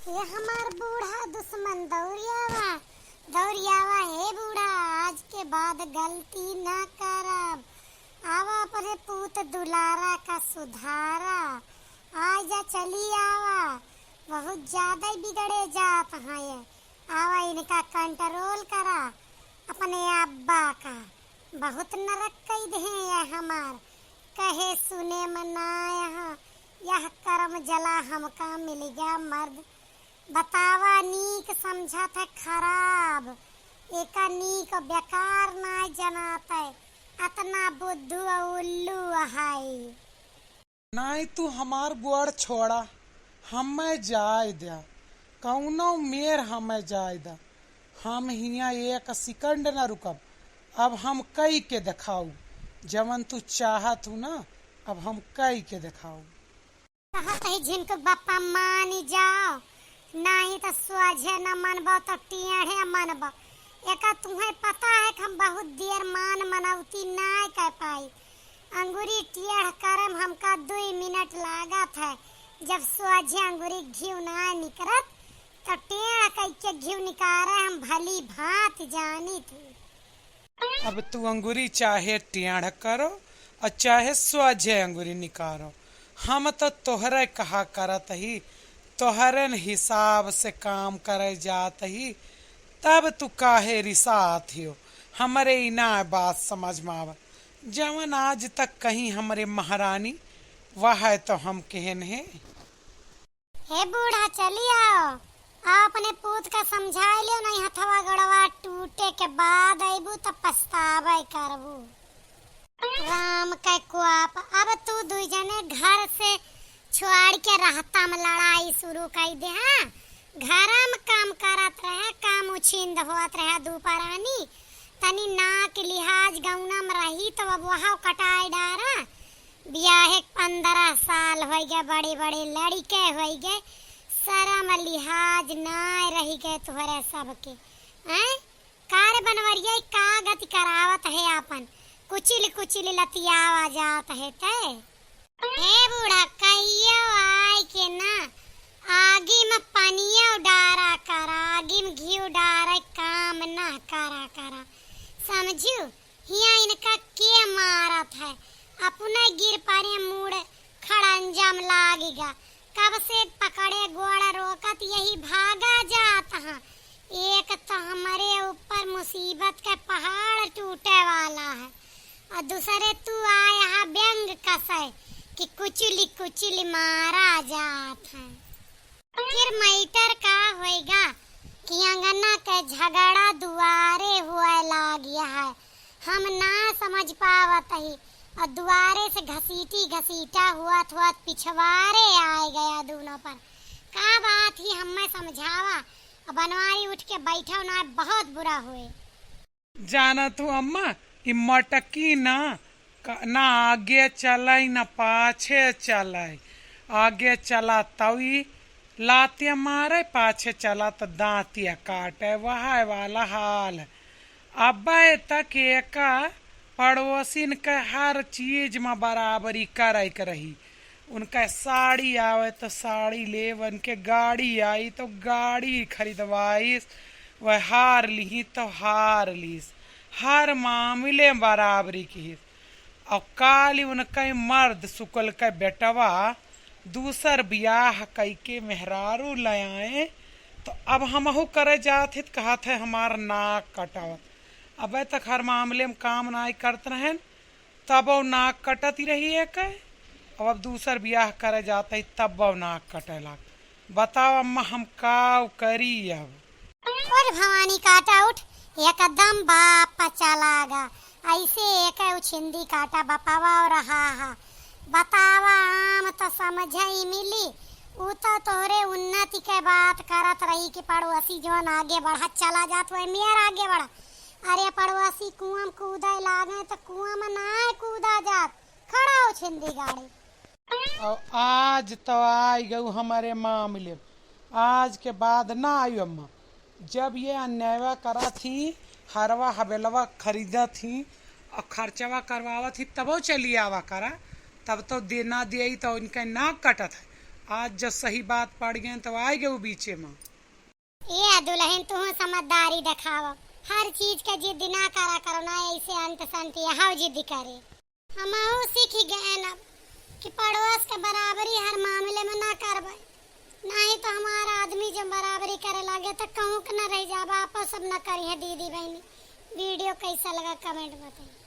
ये हमार बूढ़ा दुश्मन दौड़ियावा हे बूढ़ा, आज के बाद गलती ना करब। आवा अपने पूत दुलारा का सुधारा, आजा चली आवा, बहुत ज्यादा ही बिगड़े जात है ये। आवा इनका कंट्रोल करा, अपने अब्बा का बहुत नरक कई दे ये हमार, कहे सुने मनाया यह कर्म जला हमका मिल गया मर्द। बतावा नीक समझत है खराब, एका नीक बेकार ना जनात है, अतना बुद्धू उल्लू हाई। नहीं तू हमार बुआड़ छोड़ा, हमें जाय दिया कौनो मेर हमें जाय दा। हम हिया एक सेकंड न रुकब, अब हम कई के दिखाऊ जवन तू चाहत हूँ ना, अब हम कई के दिखाऊ। कहत है जिनको बापा मान जाओ, नहीं तो स्वाझे न मनबो तो टेढ़े मनबो। एका तुम्हें पता है कि हम बहुत देर मान मनौती ना कर पाई, अंगूरी टेढ़ करम हमका 2 मिनट लागत है। जब स्वाझे अंगूरी घी ना निकरत तो टेढ़ करके घी निकारे हम भली भांत जानी थी। अब तू अंगूरी चाहे टेढ़ करो और चाहे स्वाझे अंगूरी निकारो, हम तो तोहरे कहा करत ही, तोहरे हिसाब से काम करे जात ही, तब तू काहे रिसात हो। हमरे इना बात समझ में आवा, जवन आज तक कहीं हमरे महारानी वह तो हम कहन है। हे बूढ़ा चली आओ, अपने पूत का समझा लियो, नहीं हथवा गड़वा टूटे के बाद आईबू तो पछतावे करबू। राम के कुआप, अब तू दू जने घर से छोड़ के रहता में लड़ाई शुरू कर दे। हाँ, घर में काम करत रहे, काम उछिंद होत रहे दोपहरानी, तनी नाक लिहाज गौना में रही तो अब वहाँ कटाई डारा। ब्याहे 15 साल हो गए, बड़े बड़े लड़के हो गए, शर्म लिहाज ना रही गए तुहरे सबके। कार बनवरिया का गति करावत है अपन, कुचिल कुचिल लतियावा जात है ते। हे बूढ़ा कहियो आय के ना, आगी में पानिया डारा करा, आगी में घी डारा काम ना करा करा, समझू। हिया इनका के मारत है, अपने गिर पारे मूड खड़ंजम लागेगा। कब से पकड़े गोड़ा रोकत यही भागा जाता है। एक तो हमारे ऊपर मुसीबत का पहाड़ टूटे वाला है, और दूसरे तू आया व्यंग कसे कि कुचली कुचली मारा जात है। फिर मैटर का होएगा कि अंगना के झगड़ा दुआरे हुए लागिया है, हम ना समझ पावत ही, और दुआरे से घसीटा हुआ पिछवारे आए गया दोनों पर। का बात ही हमें समझावा, बनवारी उठ के बैठा ना, बहुत बुरा हुए। जाना तू अम्मा कि मटकी ना आगे चलाई ना पाछे चलाई, आगे चला तवी लातिया मारे, पाछे चला तो दांतिया काटे, वह वाला हाल। अब तक एका पड़ोसिन के हर चीज में बराबरी करे के रही। उनका साड़ी आवे तो साड़ी ले, उनके गाड़ी आई तो गाड़ी खरीदवाई, वह हार ली तो हार लीस, हर मामले बराबरी की। और काली उनके मर्द सुकल के बेटवा दूसर ब्याह कई के मेहरारू लाए, तो अब हमहू करे जाते कहा थे हमार नाक कटावत। अब तक हर मामले में काम ना करते रहे, तब वो नाक कटत ही रही है के, अब दूसर ब्याह करे जाते ही तब वो नाक कटे लाग। बताओ अम्मा हम का करी अब। और भवानी काटा उठ, एकदम बाप चलागा, ऐसे एक उछिंदी काटा बपावा और रहा। बतावा आम तो समझ ही मिली, उ तो तोरे उन्नति के बात करत रही कि पड़ोसी जोन आगे बढ़त चला जात वह मेर आगे बढ़ा। अरे पड़ोसी कुआं में कूदा लागे तो कुआं में ना कूदा जात, खड़ा उछिंदी गाड़ी। और आज तो आई गऊ हमारे मामले, आज के बाद ना आई अम्मा। जब ये अन्याय करा थी, हरवा हवेलवा खरीदा थी और खर्चवा करवावा थी, तब चली आवा करा, तब तो देना दे तो इनका नाक कटत है। आज जब सही बात पड़ गए तो आए गए बीचे में। ये दुल्हन तू समझदारी दिखाव, हर चीज के जिद ना करा करो ना, ऐसे अंत संत यहां जिद करे। हम सीख गए ना कि पड़ोस के बराबरी हर मामले में ना करबे, नहीं तो हमारा आदमी जब बराबरी करे लगे तो कहूँ के न रह जाबा, आपस सब न करिए दीदी बहनी। वीडियो कैसा लगा कमेंट बताइए।